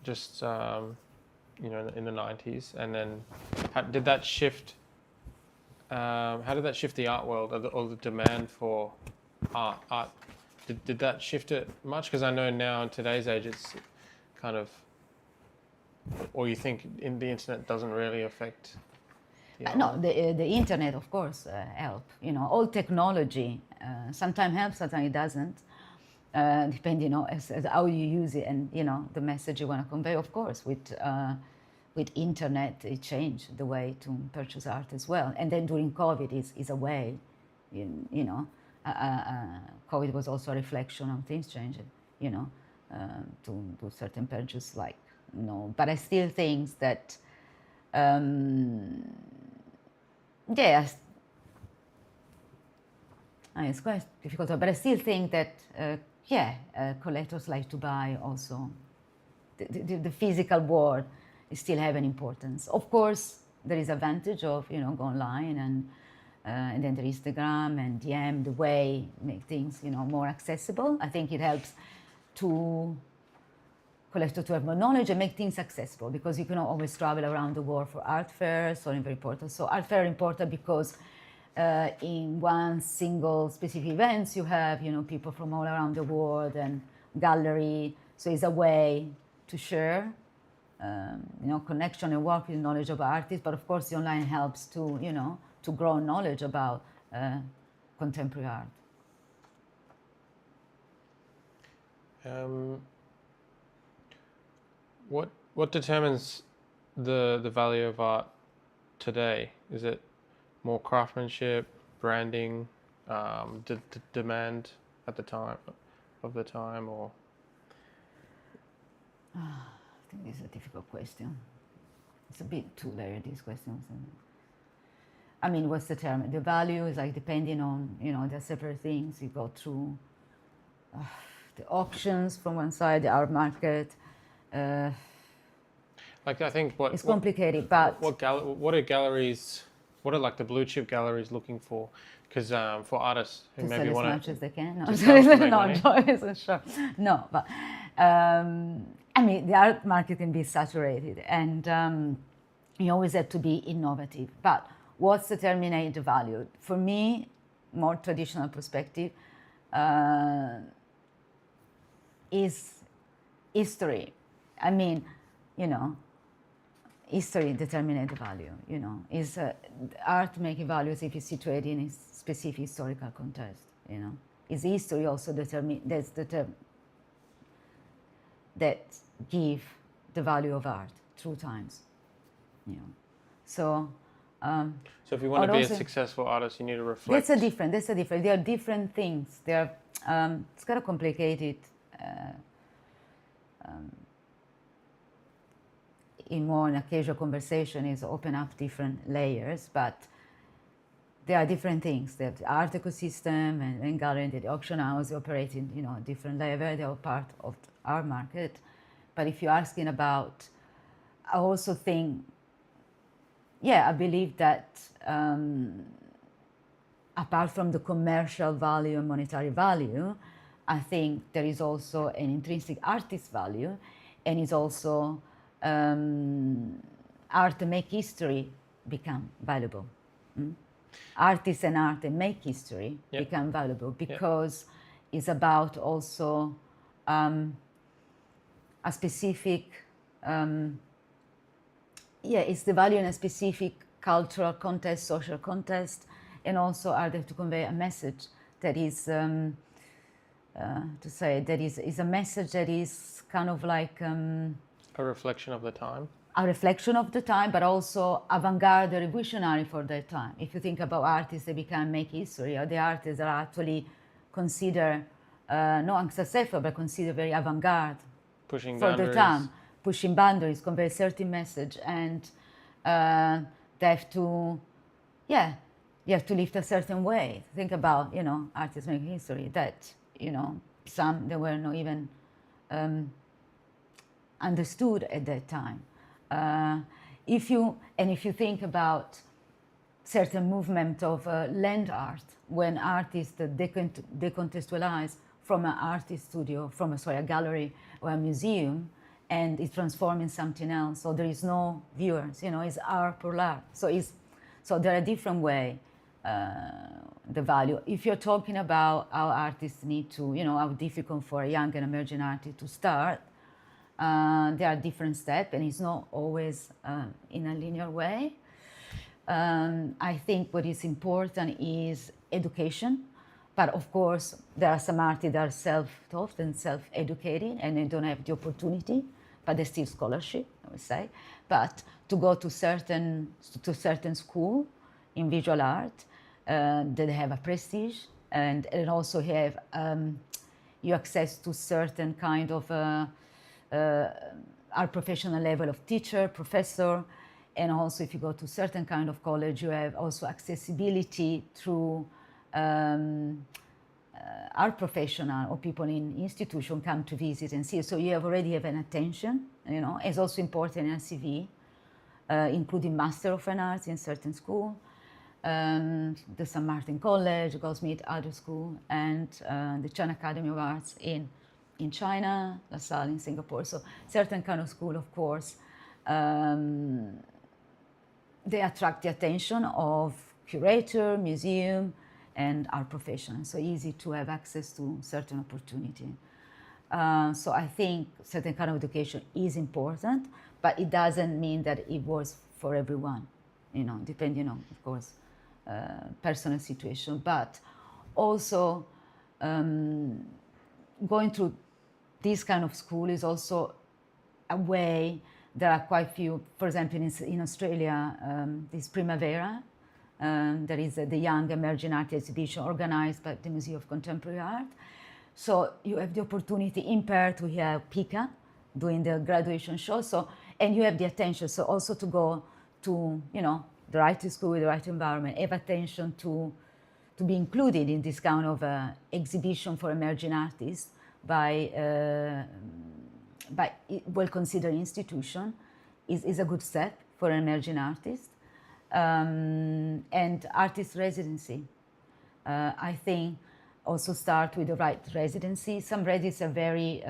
just in the 90s, and then how did that shift the art world, or the demand for art? Did that shift it much? Because I know now in today's age it's kind of, or you think in the internet doesn't really affect no, the internet of course help. All technology sometimes helps, sometimes it doesn't, depending as how you use it and the message you want to convey. Of course, with internet it changed the way to purchase art as well. And then during COVID is a way, COVID was also a reflection on things changing, to do certain purchases like but I still think that it's quite difficult, but I still think that collectors like to buy also the physical world still have an importance. Of course, there is advantage of go online and then there is Instagram and DM, the way make things more accessible. I think it helps to collectors to have more knowledge and make things accessible, because you cannot always travel around the world for art fairs, so it's very important. So art fair is important because in one single specific events you have people from all around the world and gallery. So it's a way to share, connection and work with knowledge of artists. But of course, the online helps to, to grow knowledge about contemporary art. What determines the value of art today? Is it more craftsmanship, branding, demand at the time or? I think this is a difficult question. It's a bit too layered, these questions. I mean, what's the term? The value is like depending on, there are separate things. You go through the auctions from one side, the art market. Like I think it's complicated, but what are galleries? What are like the blue chip galleries looking for? Because for artists who maybe want as much as they can. No, sure. No, but I mean, the art market can be saturated, and you always have to be innovative. But what's determining the value? For me, more traditional perspective is history. I mean, history determines the value. Is art making values if it's situated in a specific historical context. Is history also that's the term that give the value of art through times. So. So if you want to be a successful artist, you need to reflect. That's a different. There are different things. It's kind of complicated. In a casual conversation is open up different layers, but there are different things. The art ecosystem and gallery and the auction house operate in different layers. They are part of our market. But if you're asking about, I also think, I believe that apart from the commercial value and monetary value, I think there is also an intrinsic artist value, and it's also art to make history become valuable. Artists and art and make history become valuable because it's about also a specific, it's the value in a specific cultural context, social context, and also art to convey a message that is, is a message that is kind of like a reflection of the time. A reflection of the time, but also avant-garde, revolutionary for their time. If you think about artists that make history, or the artists that are actually considered not unsuccessful, but considered very avant-garde pushing for boundaries. the time, pushing boundaries, convey a certain message, and they have to, you have to live a certain way. Think about, artists making history that, some they were not even understood at that time. If you think about certain movement of land art, when artists decontextualize from an artist studio, from a gallery or a museum, and it's transformed in something else, so there is no viewers, it's art per art. So there are different ways, the value. If you're talking about how artists need to, how difficult for a young and emerging artist to start, there are different steps, and it's not always in a linear way. I think what is important is education, but of course there are some artists that are self-taught and self-educated, and they don't have the opportunity, but there's still scholarship, I would say. But to go to certain school in visual art, that have a prestige, and also have you access to certain kind of art professional level of teacher, professor, and also if you go to certain kind of college, you have also accessibility through art professional or people in institution come to visit and see. So you already have an attention, It's also important in a CV, including Master of Fine Arts in certain school, the St. Martin College, Goldsmith Art School, and the China Academy of Arts in China, La Salle in Singapore. So certain kind of school, of course, they attract the attention of curator, museum, and art professionals. So easy to have access to certain opportunity. So I think certain kind of education is important, but it doesn't mean that it works for everyone, depending on, of course, personal situation. But also going through this kind of school is also a way. There are quite few, for example, in Australia, this Primavera, there is the Young Emerging Art exhibition organized by the Museum of Contemporary Art. So you have the opportunity in Perth, we have Pika doing the graduation show, and you have the attention, so also to go to, the right school with the right environment, have attention to be included in this kind of exhibition for emerging artists by well-considered institution is a good step for an emerging artist. And artist residency, I think also start with the right residency. Some residencies are very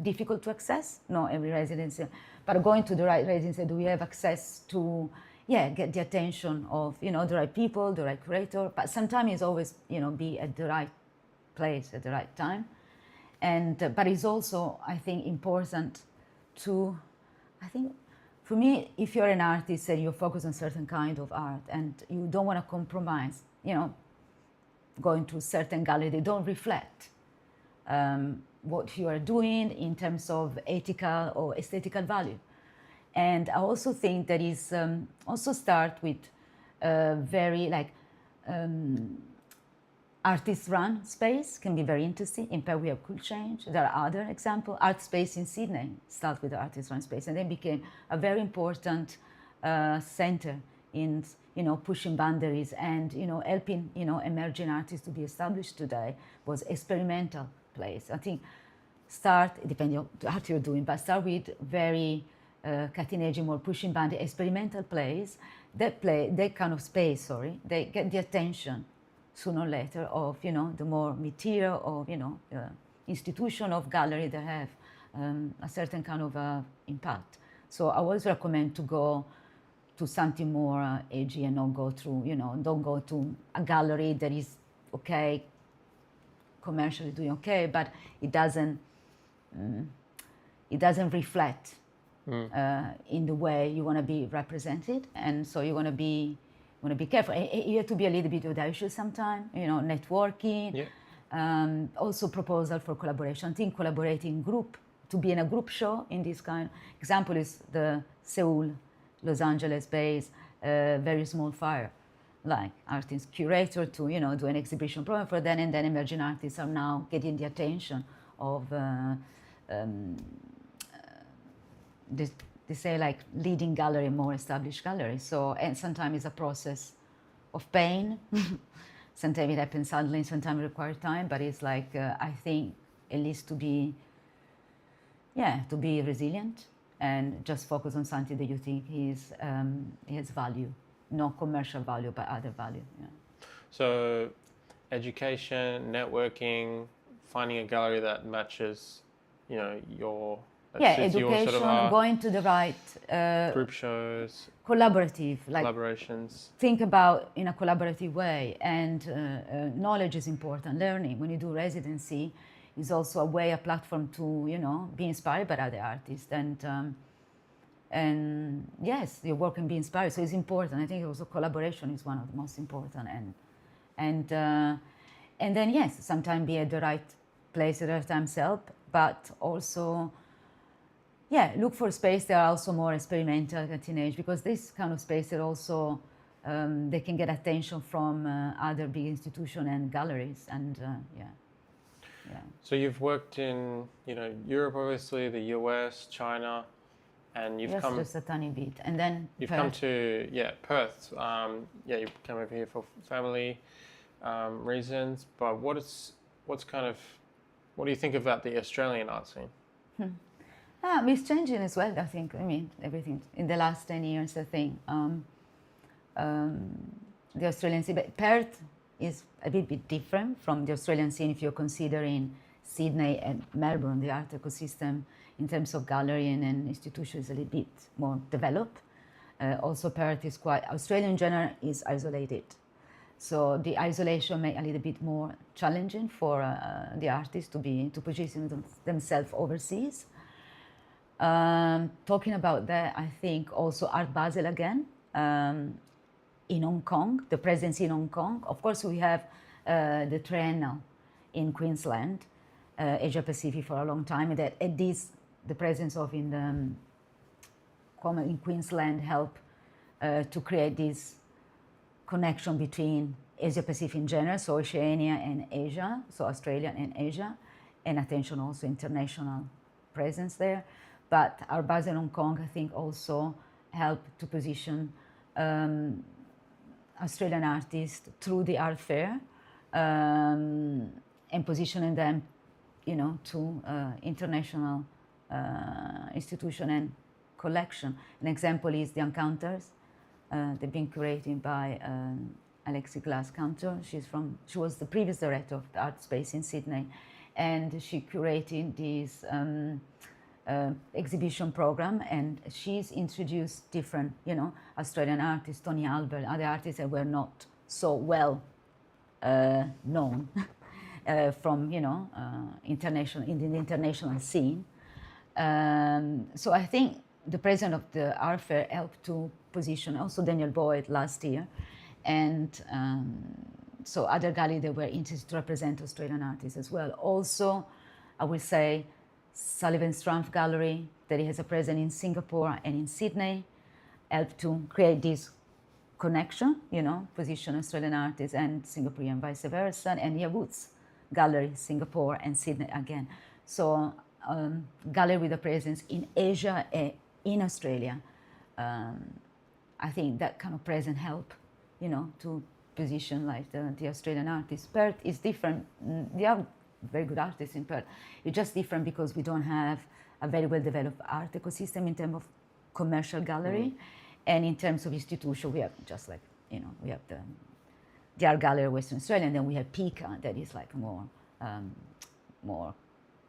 difficult to access, not every residency, but going to the right residency, do we have access to, get the attention of, the right people, the right curator, but sometimes it's always, be at the right place at the right time. And, but it's also, I think, important to, I think, for me, if you're an artist and you focus on certain kind of art and you don't want to compromise, going to certain gallery, they don't reflect what you are doing in terms of ethical or aesthetical value. And I also think that is also start with very artist-run space can be very interesting. In Perth, we have Cool Change. There are other examples. Art Space in Sydney started with the artist-run space and then became a very important center in pushing boundaries and helping emerging artists to be established today. Was experimental place. I think start depending on what you're doing, but start with very cutting edge, more pushing boundary, experimental plays. That kind of space. They get the attention sooner or later of the more material of institution of gallery that have a certain kind of impact. So I always recommend to go to something more edgy and not go through don't go to a gallery that is okay, commercially doing okay, but it doesn't reflect in the way you want to be represented, and so you want to be careful. You have to be a little bit audacious sometimes, networking. Also proposal for collaboration. I think collaborating group, to be in a group show in this kind. Example is the Seoul, Los Angeles based Very Small Fire, like artists Curator to do an exhibition program for them, and then emerging artists are now getting the attention of they say like leading gallery, more established gallery. So, and sometimes it's a process of pain. Sometimes it happens suddenly, sometimes it requires time, but it's like, I think at least to be resilient and just focus on something that you think has value, not commercial value, but other value. Yeah. So education, networking, finding a gallery that matches, your education, sort of going to the right group shows, collaborations. Think about in a collaborative way, and knowledge is important. Learning when you do residency is also a way, a platform to be inspired by other artists, and yes, your work can be inspired. So it's important. I think also collaboration is one of the most important, and then yes, sometimes be at the right place at the right time help, but also. Look for space that are also more experimental at teenage, because this kind of space that also they can get attention from other big institutions and galleries, and So you've worked in Europe, obviously, the US, China, and you've come just a tiny bit, and then you've Perth. come to Perth. You've come over here for family reasons. But what do you think about the Australian art scene? It's changing as well, I think. I mean, everything in the last 10 years, I think. The Australian scene, but Perth is a bit different from the Australian scene if you're considering Sydney and Melbourne, the art ecosystem in terms of gallery and institutions is a little bit more developed. Also, Perth is Australian in general is isolated. So the isolation made a little bit more challenging for the artists to position themselves overseas. Talking about that, I think also Art Basel again, in Hong Kong, the presence in Hong Kong. Of course, we have the Triennial in Queensland, Asia Pacific for a long time, and that at this, the presence of in Queensland help to create this connection between Asia Pacific in general, so Oceania and Asia, so Australia and Asia, and attention also international presence there. But our base in Hong Kong, I think, also helped to position Australian artists through the art fair and positioning them, you know, to international institution and collection. An example is the Encounters. They've been curated by Alexi Glass-Cantor. She was the previous director of the art space in Sydney, and she curated this exhibition program, and she's introduced different, you know, Australian artists, Tony Albert, other artists that were not so well known from, you know, in the international scene. So I think the president of the art fair helped to position also Daniel Boyd last year, and so other galleries that were interested to represent Australian artists as well. Also, I will say Sullivan Strumpf Gallery, that has a presence in Singapore and in Sydney, helped to create this connection, you know, position Australian artists and Singaporean and vice versa, and Woods Gallery, Singapore and Sydney again. So gallery with a presence in Asia and in Australia. I think that kind of presence help, you know, to position like the Australian artists. Perth is different. They are very good artists in Perth. It's just different because we don't have a very well developed art ecosystem in terms of commercial gallery, and in terms of institution, we have just like, you know, we have the Art Gallery of Western Australia, and then we have Pika that is like more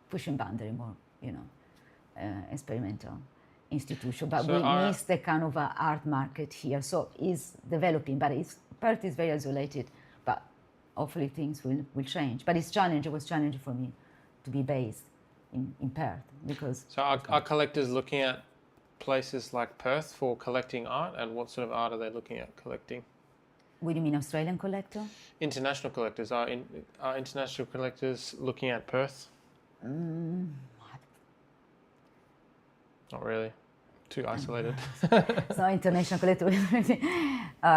pushing boundary, more, you know, experimental institution. But so we miss the kind of art market here. So it's developing, but Perth is very isolated. But hopefully things will change. But it's challenging. It was challenging for me to be based in Perth because. So are collectors looking at places like Perth for collecting art, and what sort of art are they looking at collecting? What do you mean, Australian collector? International collectors. Are international collectors looking at Perth? Not really. Too isolated. So international collector.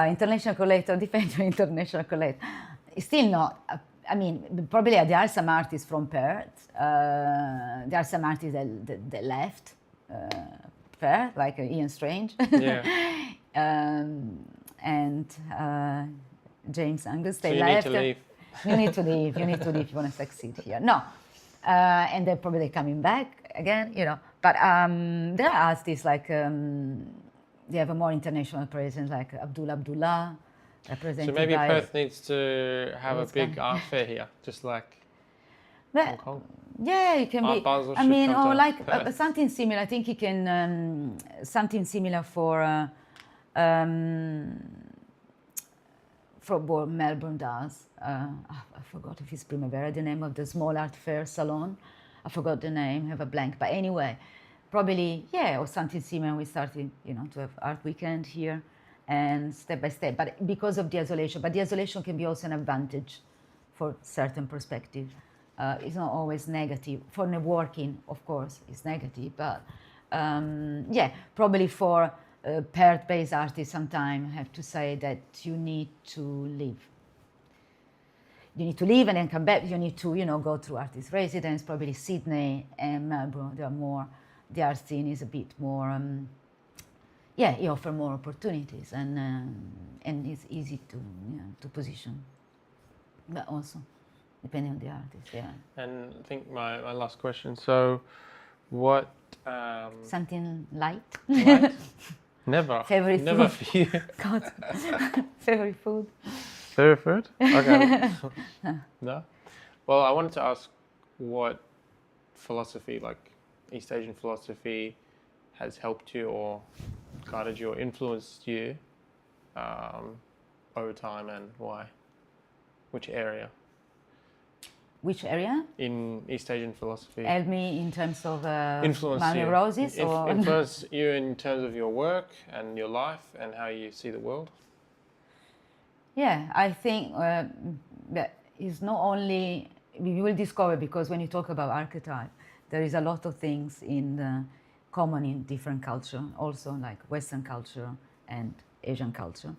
International collector, depends on international collector. It's still not. I mean, probably there are some artists from Perth. There are some artists that left Perth, like Ian Strange. Yeah. And James Angus, they so left. You need to leave. You need to leave. You need to leave if you want to succeed here. No. And they're probably coming back again, you know. But there are artists like, they have a more international presence, like Abdullah, represented So maybe by Perth needs to have a big art fair here, just like Hong Kong. Yeah, it can Art be. Basel I should mean, come or to like Perth. something similar. I think you can, something similar for what Melbourne does. I forgot if it's Primavera, the name of the small art fair salon. I forgot the name, have a blank. But anyway, probably, yeah, or something similar. We started, you know, to have art weekend here and step by step. But because of the isolation, but the isolation can be also an advantage for certain perspective. It's not always negative. For networking, of course, it's negative. But yeah, probably for Perth-based artists, sometimes I have to say that you need to leave. You need to leave and then come back. You need to, you know, go through artist residence. Probably Sydney and Melbourne, they are more. The art scene is a bit more. Yeah, you offer more opportunities, and it's easy to, you know, to position. But also, depending on the artist, yeah. And I think my last question. So, what? Something light. Light? Never. Favorite Never food. for you. God. Favorite food. Favorite food? Okay. No? Well, I wanted to ask what philosophy, like East Asian philosophy, has helped you or guided you or influenced you over time, and why? Which area Which area? in East Asian philosophy Help me in terms of influence you? neurosis or Influence you in terms of your work and your life and how you see the world? Yeah, I think that is not only, we will discover, because when you talk about archetype, there is a lot of things common in different culture, also like Western culture and Asian culture,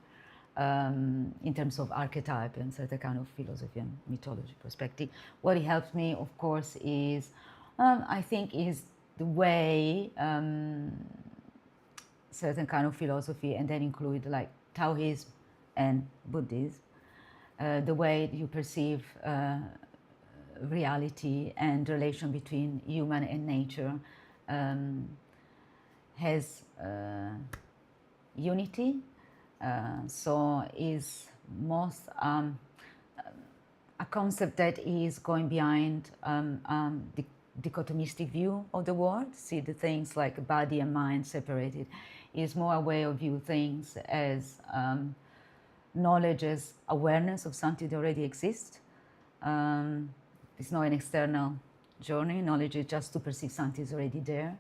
in terms of archetype and certain kind of philosophy and mythology perspective. What it helps me, of course, is, I think, is the way certain kind of philosophy, and then include like Taoism and Buddhism, the way you perceive reality and relation between human and nature has unity. So is most a concept that is going behind the dichotomistic view of the world. See the things like body and mind separated. Is more a way of view things as knowledge as awareness of something that already exists. It's not an external journey. Knowledge is just to perceive something is already there.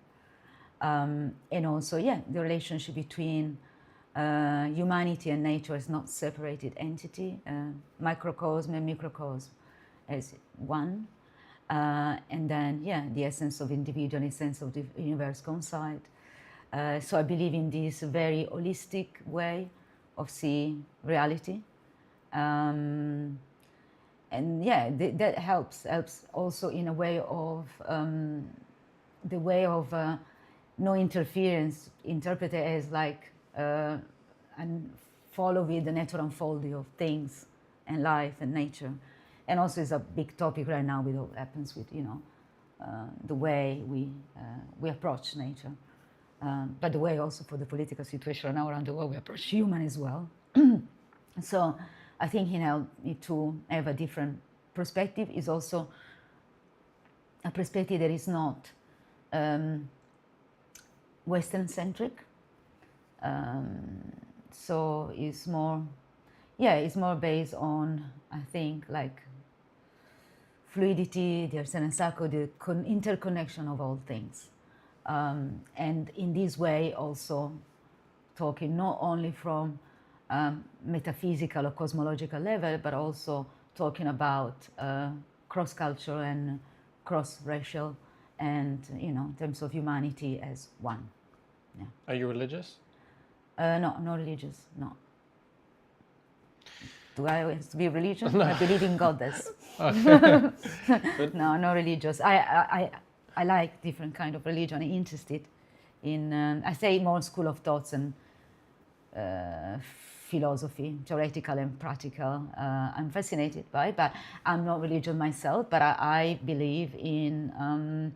And also, yeah, the relationship between humanity and nature is not separated entity, microcosm and microcosm as one. And then, yeah, the essence of individual, the sense of the universe coincide. So I believe in this very holistic way of seeing reality. And yeah, that helps also in a way of the way of no interference, interpreted as like and follow with the natural unfolding of things and life and nature. And also it's a big topic right now with what happens with, you know, the way we approach nature. But the way also for the political situation now around the world, we approach human as well. So I think, you know, to have a different perspective is also a perspective that is not Western-centric. So it's more, yeah, it's more based on, I think, like fluidity, the cycle, the interconnection of all things. And in this way also talking not only from metaphysical or cosmological level, but also talking about cross-cultural and cross-racial and, you know, in terms of humanity as one. Yeah. Are you religious? No, not religious, no. Do I have to be religious? No. I believe in goddess. Okay. No, not religious. I like different kind of religion. I'm interested in, I say more school of thoughts and philosophy, theoretical and practical. I'm fascinated by it, but I'm not religious myself, but I believe in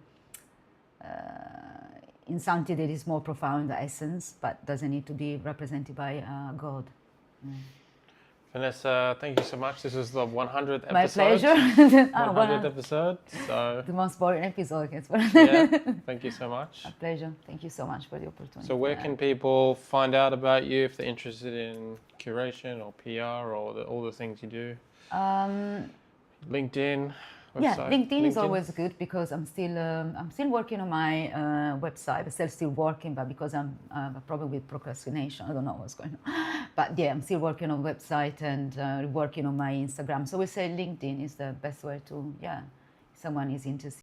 something that is more profound, the essence, but doesn't need to be represented by God. Vanessa, thank you so much. This was the 100th episode. My pleasure. 100th episode. So the most boring episode. yeah, thank you so much. A pleasure. Thank you so much for the opportunity. So where can people find out about you if they're interested in curation or PR or all the things you do? LinkedIn. Website. Yeah, LinkedIn is always good because I'm still working on my website. I'm still working, but because I'm probably with procrastination, I don't know what's going on. But yeah, I'm still working on website and working on my Instagram. So we say LinkedIn is the best way to, yeah, if someone is interested.